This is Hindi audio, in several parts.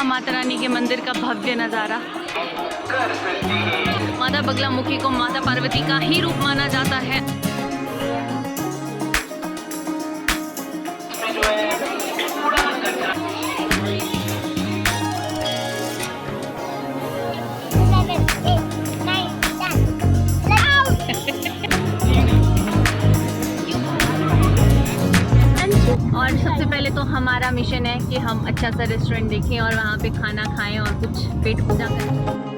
रहा माता रानी के मंदिर का भव्य नज़ारा। माता बगलामुखी को माता पार्वती का ही रूप माना जाता है। और सबसे पहले तो हमारा मिशन है कि हम अच्छा सा रेस्टोरेंट देखें और वहाँ पे खाना खाएं और कुछ पेट पूजा करें।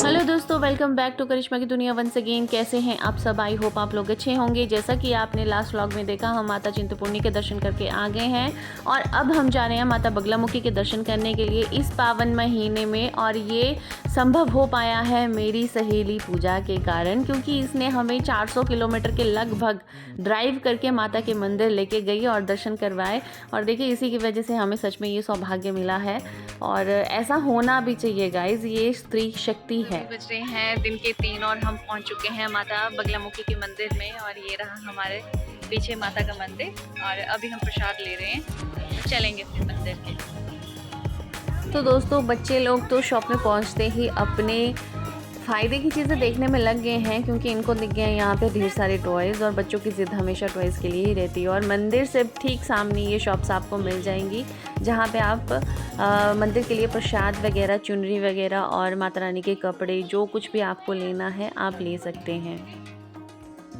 हेलो दोस्तों, वेलकम बैक टू करिश्मा की दुनिया वंस अगेन। कैसे हैं आप सब? आई होप आप लोग अच्छे होंगे। जैसा कि आपने लास्ट व्लॉग में देखा, हम माता चिंतपूर्णी के दर्शन करके आ गए हैं और अब हम जा रहे हैं माता बगलामुखी के दर्शन करने के लिए इस पावन महीने में। और ये संभव हो पाया है मेरी सहेली पूजा के कारण, क्योंकि इसने हमें 400 किलोमीटर के लगभग ड्राइव करके माता के मंदिर लेके गई और दर्शन करवाए। और देखिए, इसी की वजह से हमें सच में ये सौभाग्य मिला है और ऐसा होना भी चाहिए गाइज। ये स्त्री शक्ति है। बज रहे हैं दिन के 3 और हम पहुंच चुके हैं माता बगलामुखी के मंदिर में। और ये रहा हमारे पीछे माता का मंदिर और अभी हम प्रसाद ले रहे हैं, चलेंगे फिर मंदिर के। तो दोस्तों, बच्चे लोग तो शॉप में पहुंचते ही अपने फ़ायदे की चीज़ें देखने में लग गए हैं, क्योंकि इनको दिख गए हैं यहाँ पे ढेर सारे टॉयज़ और बच्चों की ज़िद हमेशा टॉयज़ के लिए ही रहती है। और मंदिर से ठीक सामने ये शॉप्स आपको मिल जाएंगी, जहाँ पे आप मंदिर के लिए प्रसाद वगैरह, चुनरी वगैरह और माता रानी के कपड़े, जो कुछ भी आपको लेना है आप ले सकते हैं।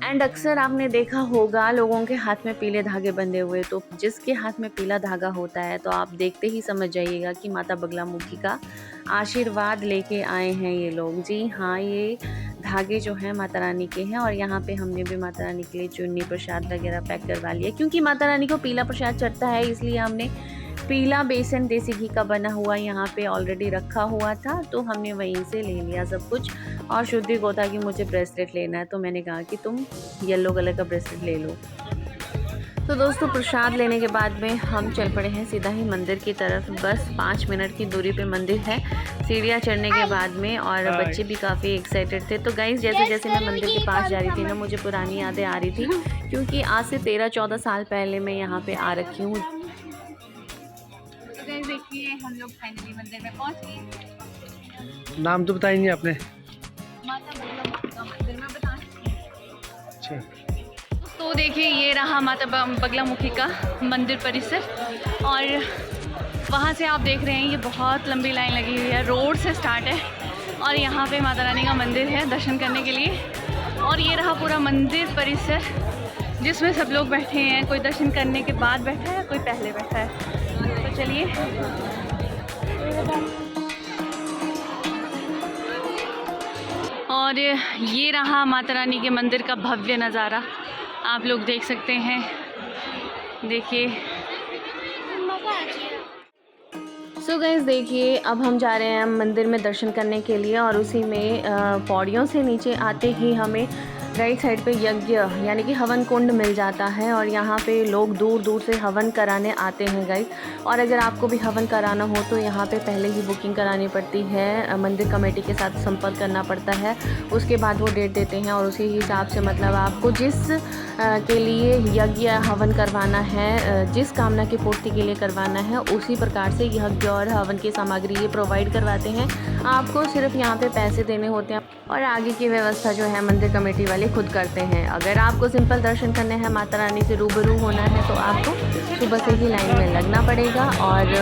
एंड अक्सर आपने देखा होगा लोगों के हाथ में पीले धागे बंधे हुए, तो जिसके हाथ में पीला धागा होता है तो आप देखते ही समझ जाइएगा कि माता बगलामुखी का आशीर्वाद लेके आए हैं ये लोग। जी हाँ, ये धागे जो हैं माता रानी के हैं और यहाँ पे हमने भी माता रानी के लिए चुन्नी, प्रसाद वगैरह पैक करवा लिया, क्योंकि माता रानी को पीला प्रसाद चढ़ता है, इसलिए हमने पीला बेसन देसी घी का बना हुआ यहाँ पे ऑलरेडी रखा हुआ था, तो हमने वहीं से ले लिया सब कुछ। और शुद्धि को था कि मुझे ब्रेसलेट लेना है, तो मैंने कहा कि तुम येलो कलर का ब्रेसलेट ले लो। तो दोस्तों, प्रसाद लेने के बाद में हम चल पड़े हैं सीधा ही मंदिर की तरफ। बस 5 मिनट की दूरी पे मंदिर है, सीढ़ियाँ चढ़ने के बाद में। और बच्चे भी काफ़ी एक्साइटेड थे। तो गाइस, जैसे जैसे मैं मंदिर के पास जा रही थी ना, मुझे पुरानी यादें आ रही थी, क्योंकि आज से 13-14 साल पहले मैं यहाँ पर आ रखी हूँ। देखिए, हम लोग फाइनली मंदिर में पहुंच गए। नाम तो बताएंगे आपने? माता बगलामुखी का मंदिर में बता। अच्छा, तो देखिए, ये रहा माता बगलामुखी का मंदिर परिसर और वहाँ से आप देख रहे हैं ये बहुत लंबी लाइन लगी हुई है। रोड से स्टार्ट है और यहाँ पे माता रानी का मंदिर है दर्शन करने के लिए। और ये रहा पूरा मंदिर परिसर, जिसमें सब लोग बैठे हैं। कोई दर्शन करने के बाद बैठा है, कोई पहले बैठा है। तो चलिए, और ये रहा माता रानी के मंदिर का भव्य नज़ारा, आप लोग देख सकते हैं। देखिए, सो गाइस, देखिए अब हम जा रहे हैं मंदिर में दर्शन करने के लिए। और उसी में पौड़ियों से नीचे आते ही हमें राइट साइड पे यज्ञ यानी कि हवन कुंड मिल जाता है और यहाँ पे लोग दूर दूर से हवन कराने आते हैं गाइस। और अगर आपको भी हवन कराना हो तो यहाँ पे पहले ही बुकिंग करानी पड़ती है, मंदिर कमेटी के साथ संपर्क करना पड़ता है, उसके बाद वो डेट देते हैं और उसी हिसाब से मतलब आपको जिस के लिए यज्ञ हवन करवाना है, जिस कामना की पूर्ति के लिए करवाना है, उसी प्रकार से यज्ञ और हवन की सामग्री ये प्रोवाइड करवाते हैं। आपको सिर्फ यहाँ पे पैसे देने होते हैं और आगे की व्यवस्था जो है मंदिर कमेटी वाले खुद करते हैं। अगर आपको सिंपल दर्शन करने हैं, माता रानी से रूबरू होना है, तो आपको सुबह से ही लाइन में लगना पड़ेगा। और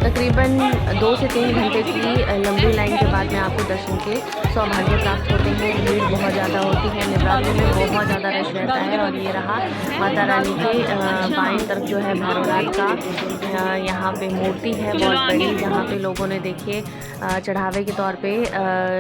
तकरीबन 2 से 3 घंटे की लंबी लाइन के बाद में आपको दर्शन के सौभाग्य प्राप्त होते हैं। भीड़ बहुत ज़्यादा होती है, नवरात्रि में बहुत ज़्यादा रश रहता है। और ये रहा माता रानी के बाईं तरफ जो है भैरवनाथ का यहाँ पे मूर्ति है बहुत बड़ी, जहाँ पे लोगों ने देखिए चढ़ावे के तौर पे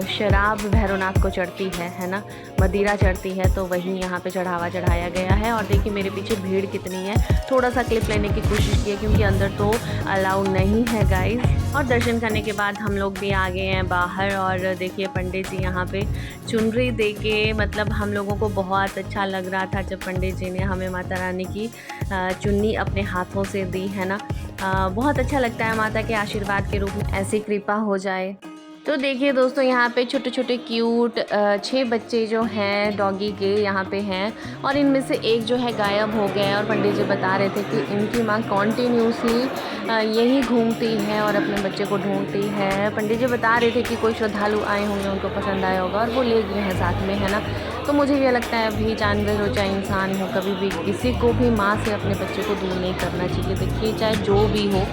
शराब भैरवनाथ को चढ़ती है ना, मदिरा चढ़ती है, तो वही यहाँ पे चढ़ावा चढ़ाया गया है। और देखिए मेरे पीछे भीड़ कितनी है, थोड़ा सा क्लिप लेने की कोशिश की है क्योंकि अंदर तो अलाउ नहीं है गाइस। और दर्शन करने के बाद हम लोग भी आ गए हैं बाहर और देखिए पंडित जी यहाँ पे चुनरी दे के, मतलब हम लोगों को बहुत अच्छा लग रहा था जब पंडित जी ने हमें माता रानी की चुन्नी अपने हाथों से दी है ना। बहुत अच्छा लगता है माता के आशीर्वाद के रूप में ऐसी कृपा हो जाए। तो देखिए दोस्तों, यहाँ पे छोटे छोटे क्यूट 6 बच्चे जो हैं डॉगी के यहाँ पे हैं, और इनमें से एक जो है गायब हो गया है। और पंडित जी बता रहे थे कि इनकी माँ कॉन्टीन्यूसली यही घूमती है और अपने बच्चे को ढूंढती है। पंडित जी बता रहे थे कि कोई श्रद्धालु आए होंगे, उनको पसंद आया होगा और वो ले गए हैं साथ में, है ना। तो मुझे ये लगता है अभी जानवर हो चाहे इंसान हो, कभी भी किसी को भी माँ से अपने बच्चे को दूर नहीं करना चाहिए। देखिए चाहे जो भी हो,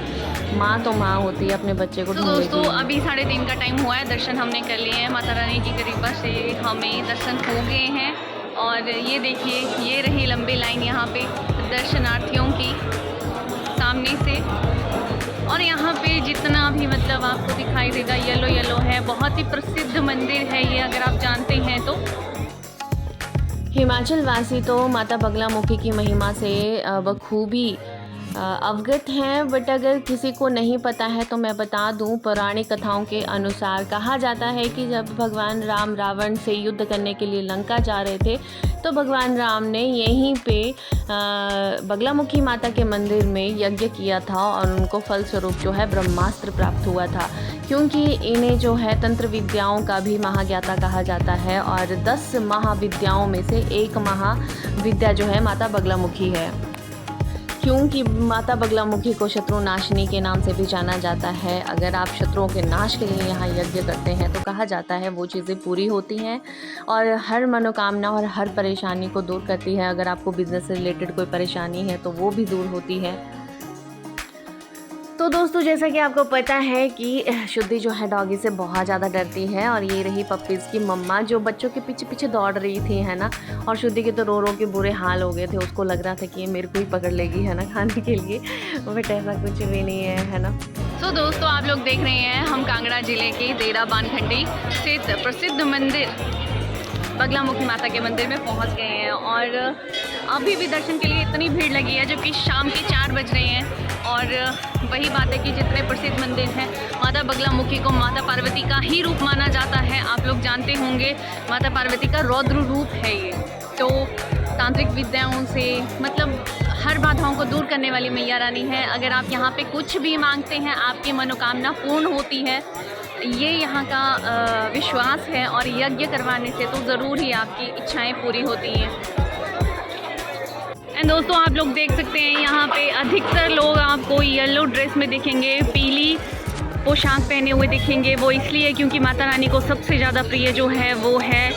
माँ तो माँ होती है, अपने बच्चे को तो ढूंढेगी। दोस्तों अभी 3:30 का टाइम हुआ है, दर्शन हमने कर लिए हैं माता रानी की कृपा से, हमें दर्शन हो गए हैं। और ये देखिए, ये रही लंबी लाइन यहाँ पे दर्शनार्थियों की सामने से। और यहाँ पे जितना भी मतलब आपको दिखाई देगा येलो येलो है, बहुत ही प्रसिद्ध मंदिर है ये, अगर आप जानते हैं तो। हिमाचल वासी तो माता बगलामुखी की महिमा से बखूबी अवगत हैं, बट अगर किसी को नहीं पता है तो मैं बता दूं, पौराणिक कथाओं के अनुसार कहा जाता है कि जब भगवान राम रावण से युद्ध करने के लिए लंका जा रहे थे तो भगवान राम ने यहीं पे बगलामुखी माता के मंदिर में यज्ञ किया था और उनको फलस्वरूप जो है ब्रह्मास्त्र प्राप्त हुआ था, क्योंकि इन्हें जो है तंत्र विद्याओं का भी महाज्ञाता कहा जाता है। और 10 महाविद्याओं में से एक महाविद्या जो है माता बगलामुखी है, क्योंकि माता बगलामुखी को शत्रु नाशिनी के नाम से भी जाना जाता है। अगर आप शत्रुओं के नाश के लिए यहाँ यज्ञ करते हैं तो कहा जाता है वो चीज़ें पूरी होती हैं और हर मनोकामना और हर परेशानी को दूर करती है। अगर आपको बिजनेस से रिलेटेड कोई परेशानी है तो वो भी दूर होती है। तो दोस्तों, जैसा कि आपको पता है कि शुद्धि जो है डॉगी से बहुत ज़्यादा डरती है, और ये रही पप्पीज़ की मम्मा जो बच्चों के पीछे पीछे दौड़ रही थी, है ना। और शुद्धि के तो रो रो के बुरे हाल हो गए थे, उसको लग रहा था कि ये मेरे को ही पकड़ लेगी, है ना, खाने के लिए, बट ऐसा कुछ भी नहीं है ना। तो दोस्तों आप लोग देख रहे हैं, हम कांगड़ा जिले के देरा बानखंडी स्थित प्रसिद्ध मंदिर बगलामुखी माता के मंदिर में पहुंच गए हैं। और अभी भी दर्शन के लिए इतनी भीड़ लगी है, जबकि शाम के 4 बज रहे हैं। और वही बात है कि जितने प्रसिद्ध मंदिर हैं, माता बगलामुखी को माता पार्वती का ही रूप माना जाता है। आप लोग जानते होंगे माता पार्वती का रौद्र रूप है ये। तो तांत्रिक विद्याओं से मतलब हर बाधाओं को दूर करने वाली मैया रानी है। अगर आप यहाँ पे कुछ भी मांगते हैं, आपकी मनोकामना पूर्ण होती है, ये यहाँ का विश्वास है। और यज्ञ करवाने से तो ज़रूर ही आपकी इच्छाएं पूरी होती हैं। एंड दोस्तों आप लोग देख सकते हैं, यहाँ पे अधिकतर लोग आपको येलो ड्रेस में दिखेंगे, पीली पोशाक पहने हुए दिखेंगे। वो इसलिए क्योंकि माता रानी को सबसे ज़्यादा प्रिय जो है वो है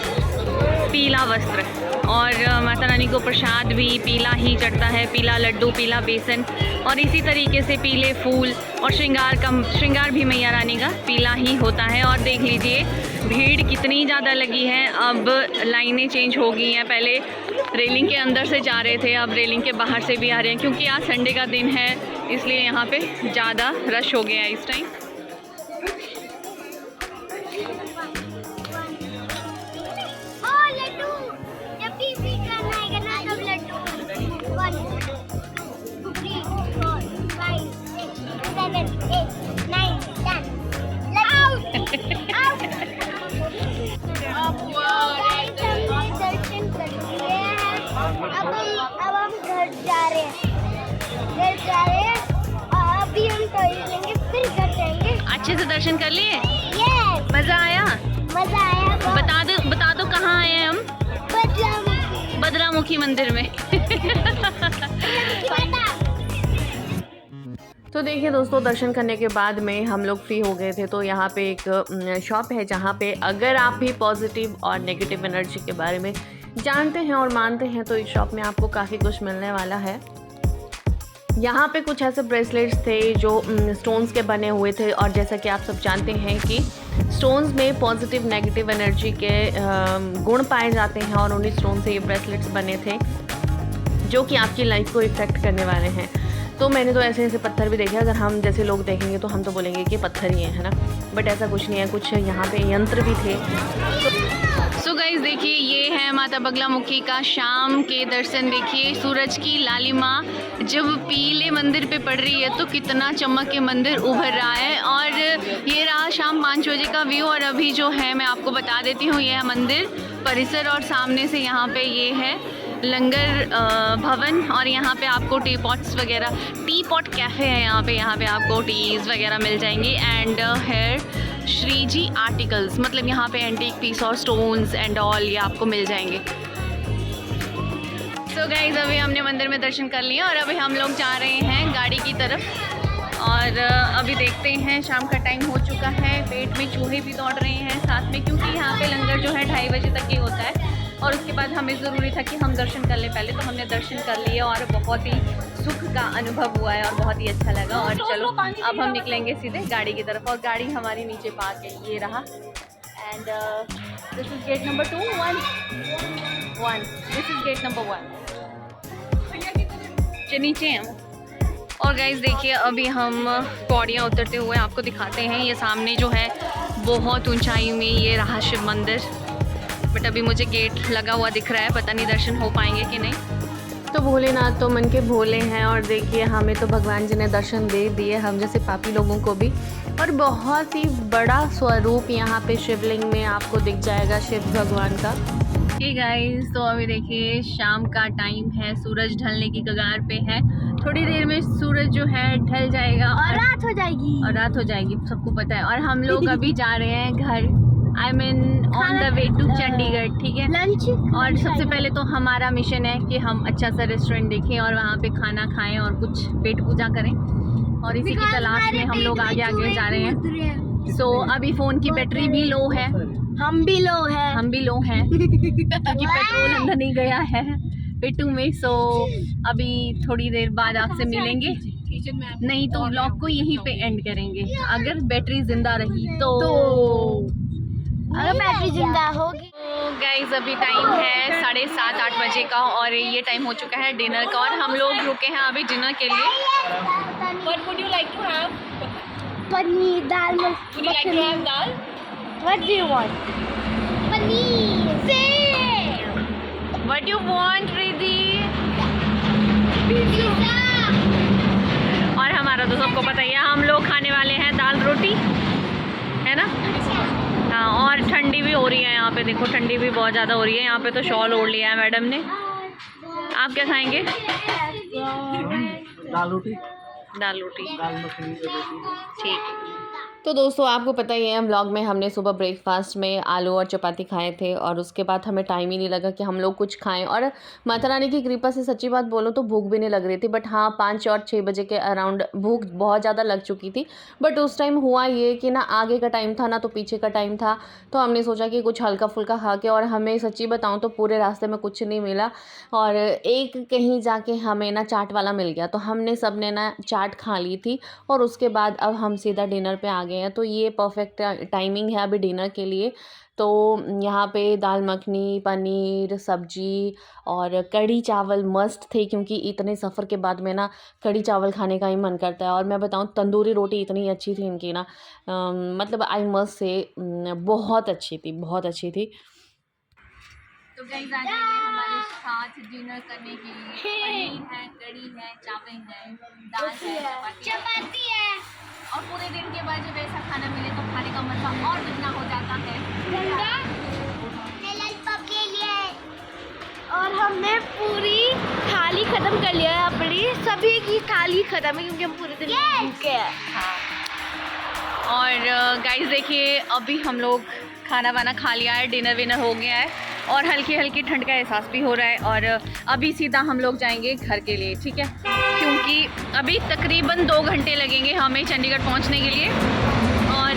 पीला वस्त्र। और माता रानी को प्रसाद भी पीला ही चढ़ता है, पीला लड्डू, पीला बेसन, और इसी तरीके से पीले फूल। और श्रृंगार भी मैया रानी का पीला ही होता है। और देख लीजिए भीड़ कितनी ज़्यादा लगी है। अब लाइनें चेंज हो गई हैं, पहले रेलिंग के अंदर से जा रहे थे, अब रेलिंग के बाहर से भी आ रहे हैं, क्योंकि आज संडे का दिन है, इसलिए यहाँ पे ज़्यादा रश हो गया है इस टाइम। अब हम घर जा रहे हैं और अभी हम टॉयलेट लेंगे, फिर घर जाएंगे। अच्छे से दर्शन कर लिए? यस, मज़ा आया? मजा आया। बता दो कहाँ आए हैं हम? बदलामुखी मंदिर में। तो देखिए दोस्तों, दर्शन करने के बाद में हम लोग फ्री हो गए थे। तो यहाँ पे एक शॉप है जहाँ पे अगर आप भी पॉजिटिव और नेगेटिव एनर्जी के बारे में जानते हैं और मानते हैं तो इस शॉप में आपको काफ़ी कुछ मिलने वाला है। यहाँ पे कुछ ऐसे ब्रेसलेट्स थे जो स्टोन्स के बने हुए थे, और जैसा कि आप सब जानते हैं कि स्टोन्स में पॉजिटिव नेगेटिव एनर्जी के गुण पाए जाते हैं, और उन्हीं स्टोन से ये ब्रेसलेट्स बने थे जो कि आपकी लाइफ को इफ़ेक्ट करने वाले हैं। तो मैंने तो ऐसे ऐसे पत्थर भी देखे, अगर हम जैसे लोग देखेंगे तो हम तो बोलेंगे कि पत्थर ही है ना, बट ऐसा कुछ नहीं है, कुछ यहाँ पे यंत्र भी थे। सो गाइस देखिए, ये है माता बगलामुखी का शाम के दर्शन। देखिए सूरज की लालिमा जब पीले मंदिर पे पड़ रही है तो कितना चमक के मंदिर उभर रहा है। और ये रहा शाम 5 बजे का व्यू। और अभी जो है मैं आपको बता देती हूँ, ये है मंदिर परिसर, और सामने से यहाँ पे ये है लंगर भवन। और यहाँ पे आपको टी पॉट कैफ़े है यहाँ पे आपको टीज़ वगैरह मिल जाएंगी। एंड हेयर श्रीजी आर्टिकल्स, मतलब यहाँ पे एंटीक पीस और स्टोन्स एंड ऑल ये आपको मिल जाएंगे। सो गाइस, अभी हमने मंदिर में दर्शन कर लिए और अभी हम लोग जा रहे हैं गाड़ी की तरफ। और अभी देखते हैं, शाम का टाइम हो चुका है, पेट में चूहे भी दौड़ रहे हैं साथ में, क्योंकि यहाँ पे लंगर जो है 2:30 बजे तक ही होता है। और उसके बाद हमें ज़रूरी था कि हम दर्शन कर लें पहले, तो हमने दर्शन कर लिए और बहुत ही सुख का अनुभव हुआ है और बहुत ही अच्छा लगा। और चलो अब हम निकलेंगे सीधे गाड़ी की तरफ, और गाड़ी हमारी नीचे पार्क है, ये रहा। And this is gate number 2 1 this is gate number 1 नीचे हैं। और गाइस देखिए, अभी हम पौड़ियाँ उतरते हुए आपको दिखाते हैं। ये सामने जो है बहुत ऊंचाई में ये रहा शिव मंदिर, बट अभी मुझे गेट लगा हुआ दिख रहा है, पता नहीं दर्शन हो पाएंगे कि नहीं। तो भोलेनाथ तो मन के भोले हैं, और देखिए हमें तो भगवान जी ने दर्शन दे दिए, हम जैसे पापी लोगों को भी। और बहुत ही बड़ा स्वरूप यहाँ पे शिवलिंग में आपको दिख जाएगा शिव भगवान का। ठीक गाइस, तो अभी देखिए शाम का टाइम है, सूरज ढलने की कगार पे है। थोड़ी देर में सूरज जो है ढल जाएगा और रात हो जाएगी, सबको पता है। और हम लोग अभी जा रहे हैं घर, I mean on the way to Chandigarh, ठीक है। लंच। और सबसे पहले तो हमारा मिशन है कि हम अच्छा सा रेस्टोरेंट देखें और वहाँ पे खाना खाएं और कुछ पेट पूजा करें, और इसी की तलाश में हम लोग आगे आगे जा रहे हैं। सो अभी फ़ोन की बैटरी भी लो है, हम भी लो हैं क्योंकि पेट्रोल अंदर नहीं गया है पेटू में। सो अभी थोड़ी देर बाद आपसे मिलेंगे, नहीं तो व्लॉग को यहीं पे एंड करेंगे अगर बैटरी जिंदा रही तो। अगर बैटरी जिंदा होगी। तो गाइज अभी टाइम है 7:30-8 बजे का, और ये टाइम हो चुका है डिनर का, और हम लोग रुके हैं अभी डिनर के लिए। What would you like to have? Paneer dal Would you like to have dal? What do you want? Paneer. सेब। What do you want, Riddhi? और हमारा तो सबको पता ही है, हम लोग खाने वाले हैं दाल रोटी, है ना। हाँ, और ठंडी भी हो रही है यहाँ पे, देखो ठंडी भी बहुत ज़्यादा हो रही है यहाँ पे, तो शॉल ओढ़ लिया है मैडम ने। आप क्या खाएंगे? दाल रोटी, दाल रोटी, दाल मखनी की रोटी। ठीक। तो दोस्तों आपको पता ही है, व्लॉग में हमने सुबह ब्रेकफास्ट में आलू और चपाती खाए थे, और उसके बाद हमें टाइम ही नहीं लगा कि हम लोग कुछ खाएं। और माता रानी की कृपा से सच्ची बात बोलो तो भूख भी नहीं लग रही थी, बट हाँ 5 और 6 बजे के अराउंड भूख बहुत ज़्यादा लग चुकी थी। बट उस टाइम हुआ ये कि ना आगे का टाइम था ना तो पीछे का टाइम था, तो हमने सोचा कि कुछ हल्का फुल्का खा के, और हमें सच्ची बताऊँ तो पूरे रास्ते में कुछ नहीं मिला, और एक कहीं जाके हमें ना चाट वाला मिल गया, तो हमने सब ने ना चाट खा ली थी, और उसके बाद अब हम सीधा डिनर पे आ गए हैं। तो ये परफेक्ट टाइमिंग है अभी डिनर के लिए। तो यहाँ पे दाल मखनी, पनीर, सब्जी और कढ़ी चावल मस्त थे, क्योंकि इतने सफ़र के बाद में ना कढ़ी चावल खाने का ही मन करता है। और मैं बताऊँ तंदूरी रोटी इतनी अच्छी थी इनकी ना, मतलब आई मस्ट से बहुत अच्छी थी, बहुत अच्छी थी। तो गाइस आ जाइए हमारे साथ डिनर करने के लिए। पनीर है, कढ़ी है, चावल है, दाल है, चपाती है, और पूरे दिन के बाद जब ऐसा खाना मिले तो खाने का मजा और दुगना हो जाता है। लॉलीपॉप ले लिया है, और हमने पूरी थाली खत्म कर लिया है अपनी, सभी की थाली खत्म है क्योंकि हम पूरे दिन भूखे हैं। और गाइस देखिए, अभी हम लोग खाना वाना खा लिया है, डिनर विनर हो गया है, और हल्की हल्की ठंड का एहसास भी हो रहा है। और अभी सीधा हम लोग जाएंगे घर के लिए, ठीक है, क्योंकि अभी तकरीबन 2 घंटे लगेंगे हमें चंडीगढ़ पहुंचने के लिए। और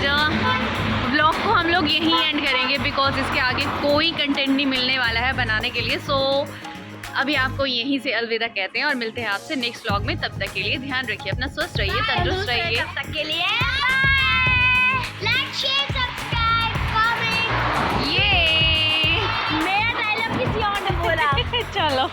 व्लॉग को हम लोग यहीं एंड करेंगे, बिकॉज इसके आगे कोई कंटेंट नहीं मिलने वाला है बनाने के लिए। सो अभी आपको यहीं से अलविदा कहते हैं, और मिलते हैं आपसे नेक्स्ट व्लॉग में। तब तक के लिए ध्यान रखिए अपना, स्वस्थ रहिए, तंदुरुस्त रहिए। तब तक के लिए लाइक, शेयर, सब्सक्राइब, कमेंट। ये मेरा डायलॉग किसी और ने बोला। चलो।